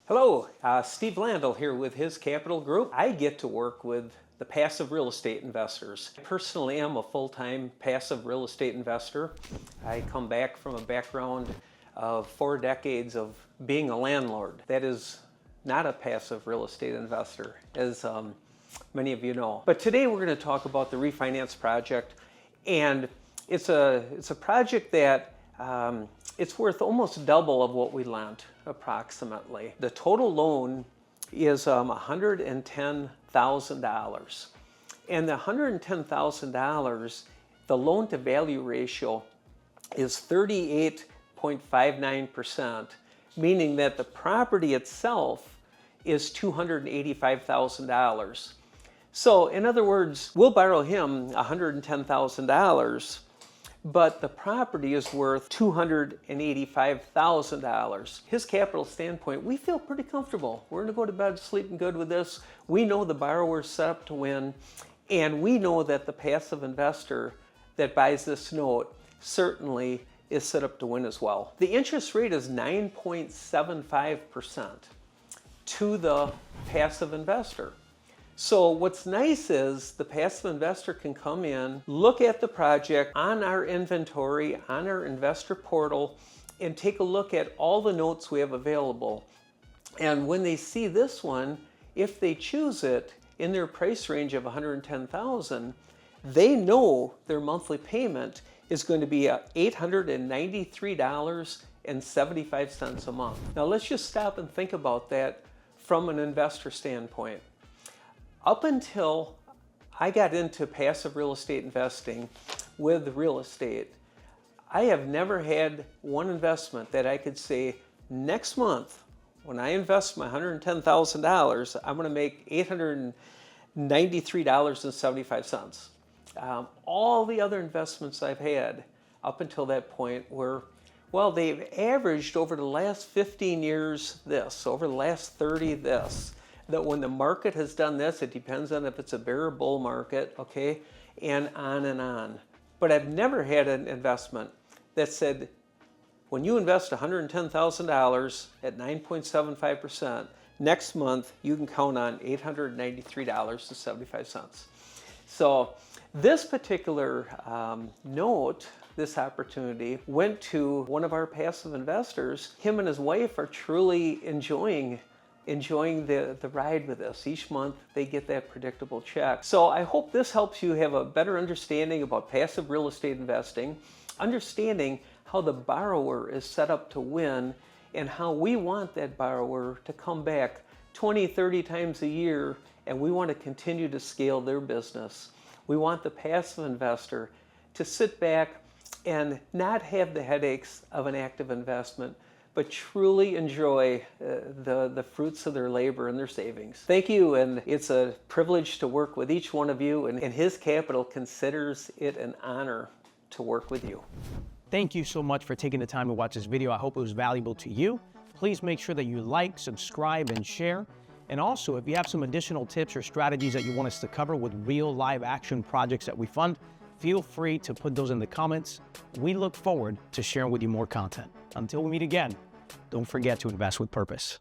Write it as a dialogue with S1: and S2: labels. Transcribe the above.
S1: Hello, Steve Landaal here with his Capital Group. I get to work with the passive real estate investors. I personally am a full-time passive real estate investor. I come back from a background of 4 decades of being a landlord. That is not a passive real estate investor, as many of you know. But today we're going to talk about the refinance project, and it's a project that it's worth almost double of what we lent, approximately. The total loan is $110,000. And the $110,000, the loan to value ratio is 38.59%, meaning that the property itself is $285,000. So in other words, we'll borrow him $110,000, but the property is worth $285,000. His capital standpoint, we feel pretty comfortable. We're gonna go to bed sleeping good with this. We know the borrower's set up to win, and we know that the passive investor that buys this note certainly is set up to win as well. The interest rate is 9.75% to the passive investor. So what's nice is the passive investor can come in, look at the project on our inventory, on our investor portal, and take a look at all the notes we have available. And when they see this one, if they choose it in their price range of $110,000, they know their monthly payment is going to be $893.75 a month. Now let's just stop and think about that from an investor standpoint. Up until I got into passive real estate investing with real estate, I have never had one investment that I could say, next month, when I invest my $110,000, I'm going to make $893.75. All the other investments I've had up until that point were, well, they've averaged over the last 15 years this, over the last 30 this. That when the market has done this, it depends on if it's a bear or bull market, okay, and on and on. But I've never had an investment that said, when you invest $110,000 at 9.75%, next month you can count on $893.75. So this particular note, this opportunity, went to one of our passive investors. Him and his wife are truly enjoying the ride with us. Each month they get that predictable check. So I hope this helps you have a better understanding about passive real estate investing, understanding how the borrower is set up to win, and how we want that borrower to come back 20, 30 times a year, and we want to continue to scale their business. We want the passive investor to sit back and not have the headaches of an active investment, but truly enjoy the fruits of their labor and their savings. Thank you, and it's a privilege to work with each one of you, and his capital considers it an honor to work with you.
S2: Thank you so much for taking the time to watch this video. I hope it was valuable to you. Please make sure that you like, subscribe, and share. And also, if you have some additional tips or strategies that you want us to cover with real live action projects that we fund, feel free to put those in the comments. We look forward to sharing with you more content. Until we meet again, don't forget to invest with purpose.